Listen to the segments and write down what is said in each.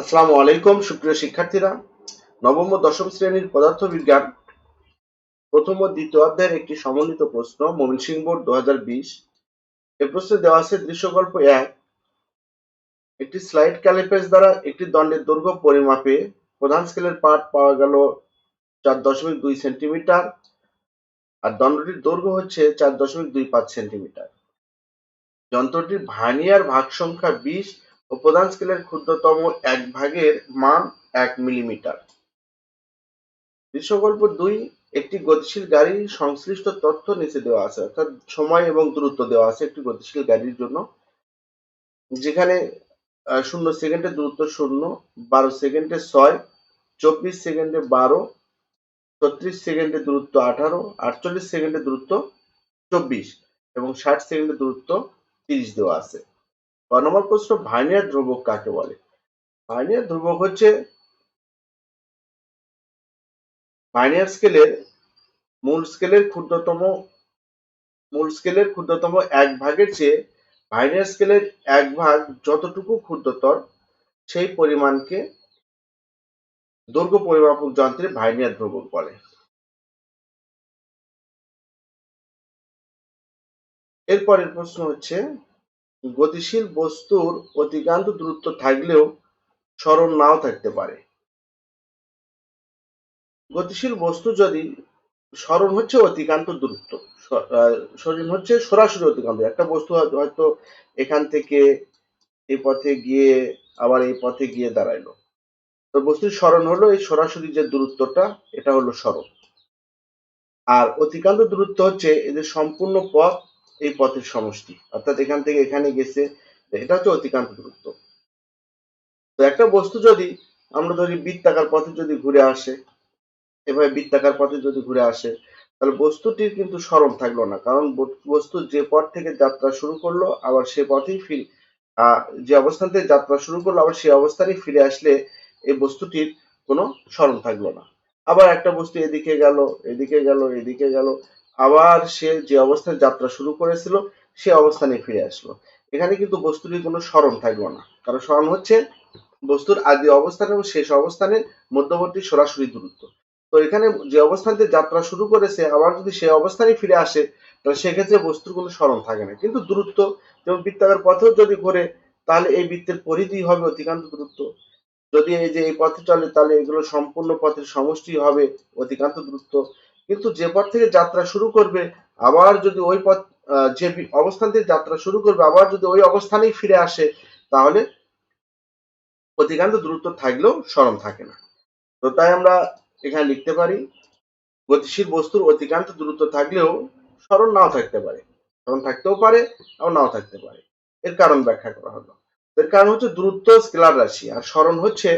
আসসালামু আলাইকুম সুপ্রিয় শিক্ষার্থীরা। নবম ও দশম শ্রেণীর পদার্থবিজ্ঞান প্রথম ও দ্বিতীয় অধ্যায়ের একটি সমন্বিত প্রশ্ন ময়মনসিংহ বোর্ড 2020। এই প্রশ্নে দেওয়া আছে দৃশ্যকল্প 1, একটি স্লাইড ক্যালিপার দ্বারা একটি দণ্ডের দৈর্ঘ্য পরিমাপে প্রধান স্কেলের পাঠ পাওয়া গেল 4.2 সেন্টিমিটার আর দণ্ডটির দৈর্ঘ্য হচ্ছে 4.25 সেন্টিমিটার। যন্ত্রটির ভার্নিয়ার ভাগ সংখ্যা 20 ও প্রধান স্কেলের ক্ষুদ্রতম এক ভাগের মান 1 মিলিমিটার। দৃশ্যকল্প 2, একটি গতিশীল গাড়ির সংশ্লিষ্ট তথ্য নিচে দেওয়া আছে, অর্থাৎ সময় এবং দূরত্ব দেওয়া আছে একটি গতিশীল গাড়ির জন্য, যেখানে 0 সেকেন্ডে দূরত্ব 0, 12 সেকেন্ডে 6, 24 সেকেন্ডে 12, 36 সেকেন্ডে দূরত্ব 18, 48 সেকেন্ডে দূরত্ব 24 এবং 60 সেকেন্ডে দূরত্ব 30 দেওয়া আছে। 1 নম্বর প্রশ্ন, ভার্নিয়ার ধ্রুবক কাকে বলে? ভার্নিয়ার ধ্রুবক হচ্ছে ভার্নিয়ার স্কেলের মূল স্কেলের ক্ষুদ্রতম এক ভাগের চেয়ে ভার্নিয়ার স্কেলের এক ভাগ যতটুকু ক্ষুদ্রতর সেই পরিমাণকে দৈর্ঘ্য পরিমাপক যন্ত্রে ভার্নিয়ার ধ্রুবক বলে। এরপরের প্রশ্ন হচ্ছে, গতিশীল বস্তুর অতিক্রান্ত দূরত্ব থাকলেও সরণ নাও থাকতে পারে। গতিশীল বস্তু যদি সরণ হচ্ছে অতিক্রান্ত দূরত্ব, সরণ হচ্ছে সরাসরি অতিক্রান্ত। একটা বস্তু হয়তো এখান থেকে এই পথে গিয়ে আবার এই পথে গিয়ে দাঁড়াইলো, তো বস্তুর সরণ হলো এই সরাসরি যে দূরত্বটা, এটা হলো সরণ। আর অতিক্রান্ত দূরত্ব হচ্ছে এদের সম্পূর্ণ পথ এই পথের সমষ্টি, অর্থাৎ এখান থেকে এখানে গেছে, এটা হচ্ছে অতিক্রান্ত দূরত্ব। তো একটা বস্তু যদি আমরা ধরি বৃত্তাকার পথে যদি ঘুরে আসে, এভাবে বৃত্তাকার পথে যদি ঘুরে আসে, তাহলে বস্তুটির কিন্তু সরণ থাকলো না, কারণ বস্তু যে পথ থেকে যাত্রা শুরু করলো আবার সে পথেই যে অবস্থান থেকে যাত্রা শুরু করলো আবার সেই অবস্থানে ফিরে আসলে এই বস্তুটির কোনো সরণ থাকলো না। আবার একটা বস্তু এদিকে গেল, এদিকে গেল, এদিকে গেল, আবার সে যে অবস্থানে যাত্রা শুরু করেছিল সে অবস্থানে ফিরে আসলো। এখানে কিন্তু বস্তুটির কোনো সরণ থাকলো না, কারণ সরণ হচ্ছে বস্তুর আদি অবস্থান এবং শেষ অবস্থানের মধ্যবর্তী সরাসরি দূরত্ব। তো এখানে যে অবস্থান থেকে যাত্রা শুরু করেছে আবার যদি সেই অবস্থানে ফিরে আসে, তাহলে সেক্ষেত্রে বস্তুর কোনো সরণ থাকে না। কিন্তু দূরত্ব, যেমন বৃত্তাকার পথেও যদি ঘোরে, তাহলে এই বৃত্তের পরিধি হবে অতিক্রান্ত দূরত্ব। যদি এই যে এই পথে চলে, তাহলে এগুলো সম্পূর্ণ পথের সমষ্টি হবে অতিক্রান্ত দূরত্ব। কিন্তু যে পথ থেকে যাত্রা শুরু করবে আবার যদি ওই পথ, যে অবস্থান থেকে যাত্রা শুরু করবে আবার যদি ওই অবস্থানেই ফিরে আসে, তাহলে অতিক্রান্ত দূরত্ব থাকলেও সরণ থাকে না। তো তাই আমরা এখানে লিখতে পারি, গতিশীল বস্তুর অতিক্রান্ত দূরত্ব থাকলেও সরণ নাও থাকতে পারে, সরণ থাকতেও পারে আবার নাও থাকতে পারে। এর কারণ ব্যাখ্যা করা হলো। এর কারণ হচ্ছে দূরত্ব স্কেলার রাশি আর সরণ হচ্ছে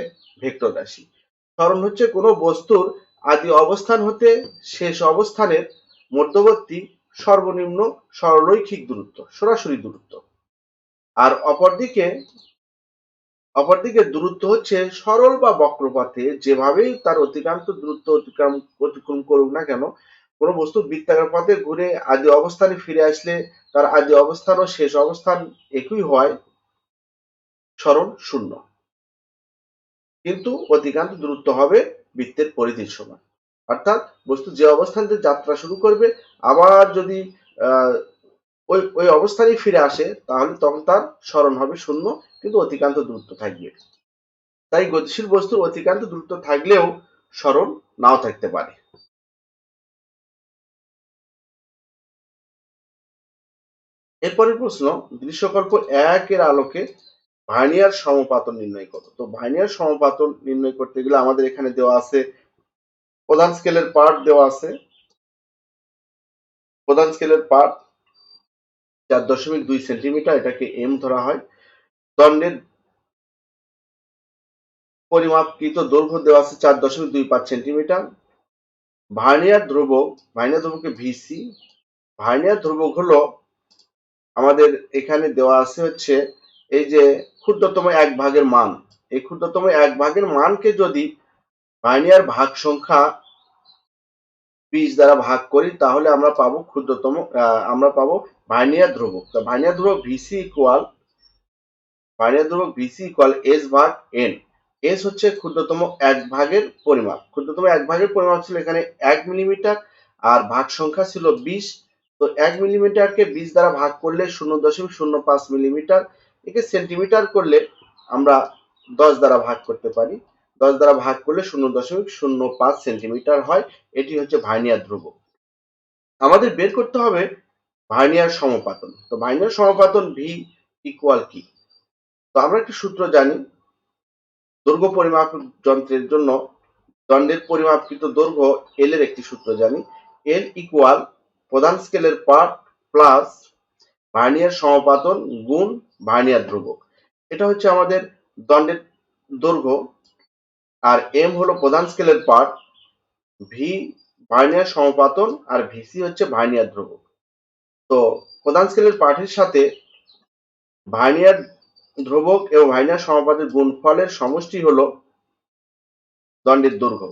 ভেক্টর রাশি। সরণ হচ্ছে কোনো বস্তুর আদি অবস্থান হতে শেষ অবস্থানের মধ্যবর্তী সর্বনিম্ন সরলরৈখিক দূরত্ব, সরাসরি দূরত্ব। আর অপরদিকে দূরত্ব হচ্ছে সরল বা বক্রপথে যেভাবেই তার অতিক্রান্ত দূরত্ব অতিক্রম করুক না কেন, কোনো বস্তু বৃত্তাকার পথে ঘুরে আদি অবস্থানে ফিরে আসলে তার আদি অবস্থান ও শেষ অবস্থান একই হয়, সরণ শূন্য, কিন্তু অতিক্রান্ত দূরত্ব হবে বৃত্তের পরিধির সমান। অর্থাৎ বস্তু যে অবস্থান থেকে যাত্রা শুরু করবে আবার যদি ওই ওই অবস্থানেই ফিরে আসে, তাহলে তখন তার সরণ হবে শূন্য, কিন্তু অতিক্রান্ত দূরত্ব থাকবে। তাই গতিশীল বস্তুর অতিক্রান্ত দূরত্ব থাকলেও সরণ নাও থাকতে পারে। এরপরের প্রশ্ন, দৃশ্যকল্প 1 এর আলোকে ভার্নিয়ার সমপাতন নির্ণয় করো। তো ভার্নিয়ার সমপাতন নির্ণয় করতে গেলে আমাদের এখানে দেওয়া আছে প্রধান স্কেলের পাঠ দেওয়া আছে। প্রধান স্কেলের পাঠ 4.2 সেন্টিমিটার, এটাকে এম ধরা হয়। দণ্ডের পরিমাপকৃত দৈর্ঘ্য দেওয়া আছে 4.25 সেন্টিমিটার। ভার্নিয়ার ধ্রুবককে ভিসি। ভার্নিয়ার ধ্রুবক হলো আমাদের এখানে দেওয়া আছে হচ্ছে এই যে ক্ষুদ্রতম এক ভাগের মান। এই ক্ষুদ্রতম এক ভাগের মানকে যদি ভার্নিয়ার ভাগ সংখ্যা 20 দ্বারা ভাগ করি, তাহলে আমরা পাবো ভার্নিয়ার ধ্রুবক। ভার্নিয়ার ধ্রুবক ভিসি ইকুয়াল এস ভাগ এন। এস হচ্ছে ক্ষুদ্রতম এক ভাগের পরিমাপ। ক্ষুদ্রতম এক ভাগের পরিমাপ ছিল এখানে 1 মিলিমিটার, আর ভাগ সংখ্যা ছিল 20। তো 1 মিলিমিটারকে 20 দ্বারা ভাগ করলে 0.05 মিলিমিটার, একে সেন্টিমিটার করলে আমরা 10 দ্বারা ভাগ করতে পারি। 10 দ্বারা ভাগ করলে 0.05 সেন্টিমিটার হয়। এটি হচ্ছে ভার্নিয়ার ধ্রুবক। আমাদের বের করতে হবে ভার্নিয়ার সমপাতন। তো ভার্নিয়ার সমপাতন ভি ইকুয়াল কি? তো আমরা একটা সূত্র জানি, দৈর্ঘ্য পরিমাপ যন্ত্রের জন্য দণ্ডের পরিমাপকৃত দৈর্ঘ্য এল এর একটি সূত্র জানি। এল ইকুয়াল প্রধান স্কেলের পার্ট প্লাস ভার্নিয়ার সমপাতন গুণ ভার্নিয়ার ধ্রুবক। এটা হচ্ছে আমাদের দণ্ডের দৈর্ঘ্য, আর এম হলো প্রধান স্কেলের পার্ট, ভি ভার্নিয়ার সমপাতন, আর ভিসি হচ্ছে ভার্নিয়ার ধ্রুবক। তো প্রধান স্কেলের পার্টের সাথে ভার্নিয়ার ধ্রুবক এবং ভার্নিয়ার সমাপাতের গুণফলের সমষ্টি হলো দণ্ডের দৈর্ঘ্য।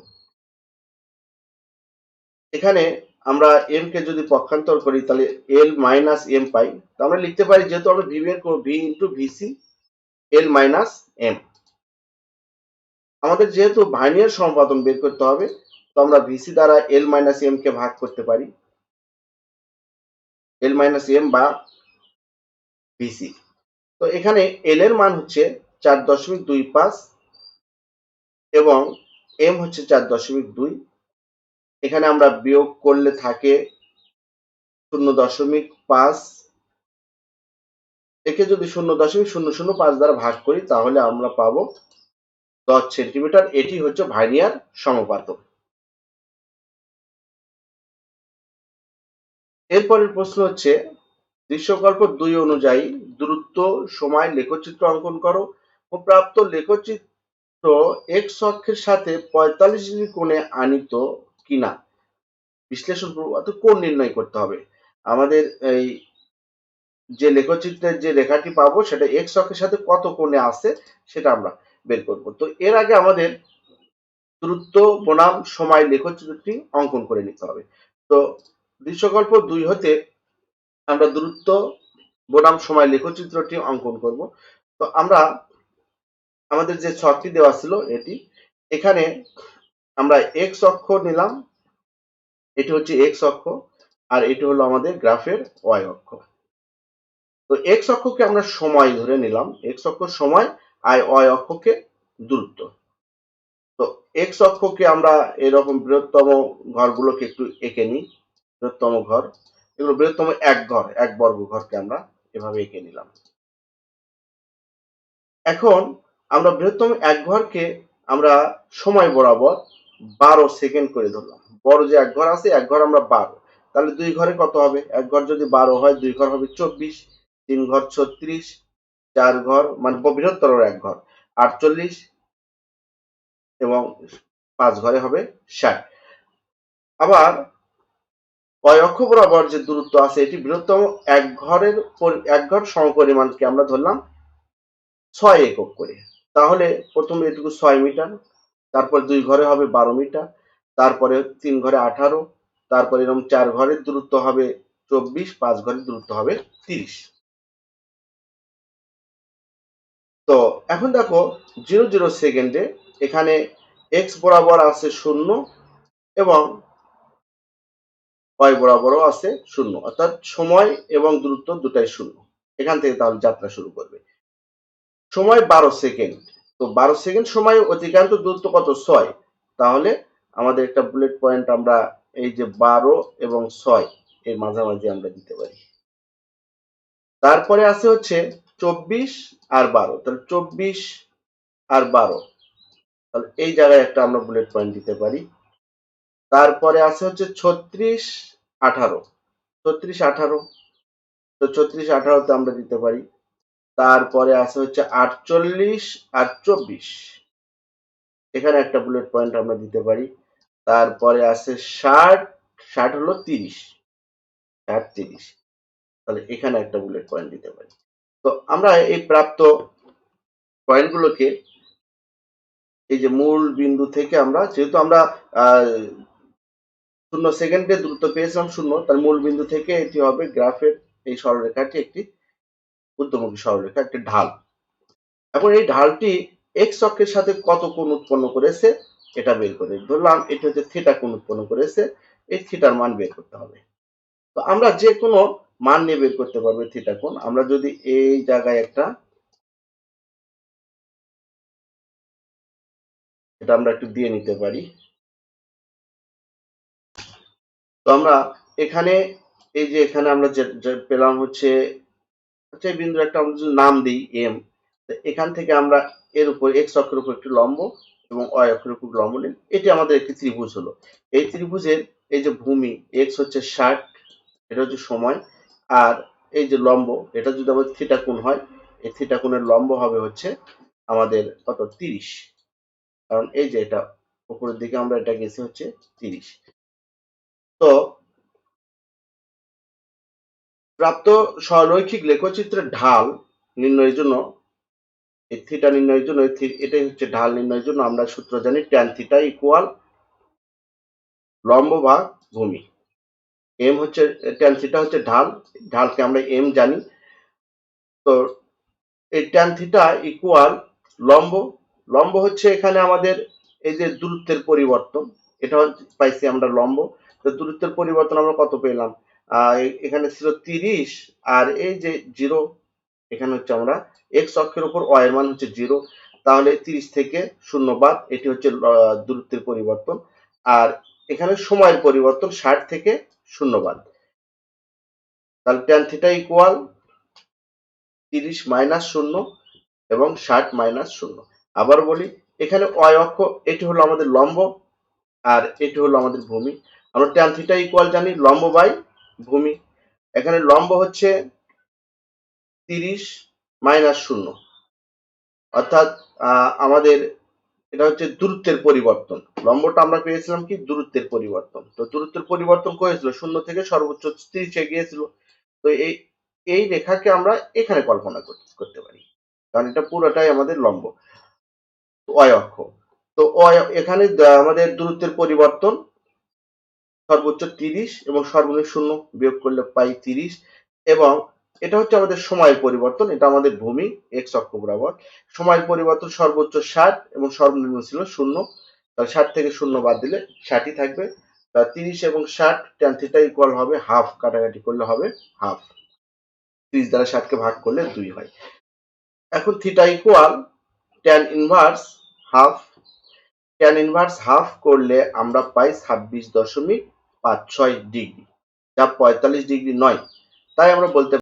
এখানে আমরা এম কে যদি পক্ষান্তর করি তাহলে এল মাইনাস এম পাই। তো আমরা লিখতে পারি, যেহেতু আমরা ভি বের করব, V into VC L minus M. আমাদের যেহেতু ভার্নিয়ার সমপাতন বের করতে হবে, তো আমরা ভিসি দ্বারা এল মাইনাস এম কে ভাগ করতে পারি, এল মাইনাস এম বা ভিসি। তো এখানে এল এর মান হচ্ছে 4.25 এবং এম হচ্ছে 4.2। এখানে আমরা বিয়োগ করলে থাকে 0.5। একে যদি 0.005 দ্বারা ভাগ করি তাহলে আমরা পাবো 10 সেন্টিমিটার। এটি হচ্ছে ভার্নিয়ার সমপাতন। এরপরের প্রশ্ন হচ্ছে, দৃশ্যকল্প 2 অনুযায়ী দূরত্ব, সময়, লেখচিত্র অঙ্কন করো ও প্রাপ্ত লেখচিত্র এক্স অক্ষের সাথে 45 ডিগ্রি কোণে আনিত কিনা বিশ্লেষণ করব। অর্থাৎ কোণ নির্ণয় করতে হবে। আমাদের এই যে লেখচিত্রের যে রেখাটি পাবো সেটা এক্স অক্ষের সাথে কত কোণে আছে সেটা আমরা বের করব। তো এর আগে আমাদের দূরত্ব বনাম সময় লেখচিত্রটি অঙ্কন করে নিতে হবে। তো দৃশ্যকল্প 2 হতে আমরা দূরত্ব বনাম সময় লেখচিত্রটি অঙ্কন করব। তো আমরা আমাদের যে ছকটি দেওয়া ছিল এটি, এখানে আমরা এক্স অক্ষ নিলাম, এটি হচ্ছে এক্স অক্ষ, আর এটি হলো আমাদের গ্রাফের ওয়াই অক্ষ। তো এক্স অক্ষকে আমরা সময় ধরে নিলাম, এক্স অক্ষ সময়, আর ওয়াই অক্ষকে দূরত্ব। তো এক্স অক্ষকে আমরা এরকম বৃহত্তম ঘরগুলোকে একটু এঁকে নিই। বৃহত্তম ঘর, এগুলো বৃহত্তম এক ঘর, এক বর্গ ঘরকে আমরা এভাবে এঁকে নিলাম। এখন আমরা বৃহত্তম এক ঘরকে আমরা সময় বরাবর 12 সেকেন্ড করে ধরলাম। বড় যে এক ঘর আছে, এক ঘর আমরা 12, তাহলে দুই ঘরে কত হবে? এক ঘর যদি 12 হয়, দুই ঘর হবে 24, তিন ঘর 36, চার ঘর মানে বৃহত্তর এক ঘর 48, এবং পাঁচ ঘরে হবে 60। আবার ওই অক্ষ বরাবর যে দূরত্ব আছে, এটি বৃহত্তম এক ঘর সমপরিমাণকে আমরা ধরলাম 6 একক করে। তাহলে প্রথমে এটুকু 6 মিটার, তারপর দুই ঘরে হবে 12 মিটার, তারপরে তিন ঘরে 18, তারপরে এরকম চার ঘরের দূরত্ব হবে 24, পাঁচ ঘরের দূরত্ব হবে 30। তো এখন দেখো 00 সেকেন্ডে এখানে এক্স বরাবর আছে 0 এবং ওয়াই বরাবরও আছে 0, অর্থাৎ সময় এবং দূরত্ব দুটাই 0। এখান থেকে তাহলে যাত্রা শুরু করবে। সময় 12 সেকেন্ড, তো 12 সেকেন্ড সময় অতিক্রান্ত দূরত্ব কত? 6। তাহলে আমাদের একটা বুলেট পয়েন্ট আমরা এই যে 12 এবং 6 এর মাঝামাঝি আমরা দিতে পারি। তারপরে আছে হচ্ছে 24 আর 12, তাহলে 24 আর 12, তাহলে এই জায়গায় একটা আমরা বুলেট পয়েন্ট দিতে পারি। তারপরে আছে হচ্ছে 36 18, 36 18, তো 36 18তে আমরা দিতে পারি। তারপরে আছে হচ্ছে 48 আর 24, এখানে একটা বুলেট পয়েন্ট আমরা দিতে পারি। তারপরে আছে 60, 60 হলো 30, 60 30, তাহলে এখানে একটা বুলেট পয়েন্ট দিতে পারি। তো আমরা এই প্রাপ্ত পয়েন্টগুলোকে এই যে মূল বিন্দু থেকে আমরা, যেহেতু আমরা 0 সেকেন্ডে দূরত্ব পেয়েছিলাম 0, তার মূল বিন্দু থেকে এটি হবে গ্রাফের এই সরলরেখাটি একটি ঊর্ধ্বমুখী সরলরেখা, একটি ঢাল। এখন এই ঢালটি এক্স অক্ষের সাথে কত কোণ উৎপন্ন করেছে এটা বের করে, ধরলাম এটা হচ্ছে থিটা কোণ উৎপন্ন করেছে, এই থিটার মান বের করতে হবে। তো আমরা যে কোনো মান নিয়ে বের করতে পারবো থিটা কোণ। আমরা যদি এই জায়গায় একটা, এটা আমরা একটু দিয়ে নিতে পারি। তো আমরা এখানে এই যে এখানে আমরা যে পেলাম হচ্ছে এই বিন্দুর একটা আমরা যদি নাম দিই এম, এখান থেকে আমরা এর উপর এক্স অক্ষের উপর একটি লম্ব এবং ওয়াই অক্ষের উপর লম্ব নিই, এটি আমাদের একটি ত্রিভুজ হলো। এই ত্রিভুজের এই যে ভূমি এক্স হচ্ছে 60, এটা হচ্ছে সময়, আর এই যে লম্ব এটা যদি আমাদের থিটা কোণ হয়, এই থিটা কোণের লম্ব হবে হচ্ছে আমাদের কত 30, কারণ এই যে এটা উপরের দিকে আমরা এটা গেছি হচ্ছে 30। তো প্রাপ্ত সরলরৈখিক লেখচিত্রের ঢাল নির্ণয়ের জন্য, এই থিটা নির্ণয়ের জন্য এটাই হচ্ছে ঢাল নির্ণয়ের জন্য আমরা সূত্র জানি ট্যান থিটা ইকুয়াল লম্ব ভাগ ভূমি। এম হচ্ছে ট্যান থিটা হচ্ছে ঢাল, ঢালকে আমরা এম জানি। তো এই ট্যান থিটা ইকুয়াল লম্ব, লম্ব হচ্ছে এখানে আমাদের এই যে দূরত্বের পরিবর্তন, এটা পাইছি আমরা লম্ব। তো দূরত্বের পরিবর্তন আমরা কত পেলাম, এখানে ছিল 30, আর এই যে 0, এখানে হচ্ছে আমরা এক্স অক্ষের উপর ওয়াই এর মান হচ্ছে 0, তাহলে 30 থেকে 0 বাদ, এটি হচ্ছে দূরত্বের পরিবর্তন। আর এখানে সময়ের পরিবর্তন 60 থেকে 0 বাদ, তাহলে ট্যান থিটা ইকুয়াল 30 মাইনাস 0 এবং 60 মাইনাস 0। আবার বলি, এখানে ওয়াই অক্ষ এটি হলো আমাদের লম্ব, আর এটি হলো আমাদের ভূমি। আমরা ট্যান থিটা ইকুয়াল জানি লম্ব বাই ভূমি। এখানে লম্ব হচ্ছে 30 মাইনাস 0, অর্থাৎ আমাদের এটা হচ্ছে দূরত্বের পরিবর্তন। লম্বটা আমরা পেয়েছিলাম কি দূরত্বের পরিবর্তন, তো দূরত্বের পরিবর্তন করেছিল 0 থেকে সর্বোচ্চ 30 এ গিয়েছিল। তো এই রেখাকে আমরা এখানে কল্পনা করতে পারি, কারণ এটা পুরোটাই আমাদের লম্ব ওয়াই অক্ষ। তো এখানে আমাদের দূরত্বের পরিবর্তন সর্বোচ্চ 30 এবং সর্বনিম্ন 0 বিয়োগ করলে পাই 30, এবং এটা হচ্ছে আমাদের সময়ের পরিবর্তন, এটা আমাদের ভূমি এক্স অক্ষ বরাবর। সময়ের পরিবর্তন সর্বোচ্চ 60 এবং সর্বনিম্ন ছিল 0, তাহলে 60 থেকে 0 বাদ দিলে 60ই থাকবে। তা 30 এবং 60 ট্যান থিটা ইকুয়াল হবে হাফ, কাটাকাটি করলে হবে হাফ, 30 দ্বারা 60 কে ভাগ করলে 2 হয়। এখন theta equal tan inverse half, tan inverse half করলে আমরা পাই 26.56 ডিগ্রি, যা 45 ডিগ্রি নয়। তাই আমরা বলতে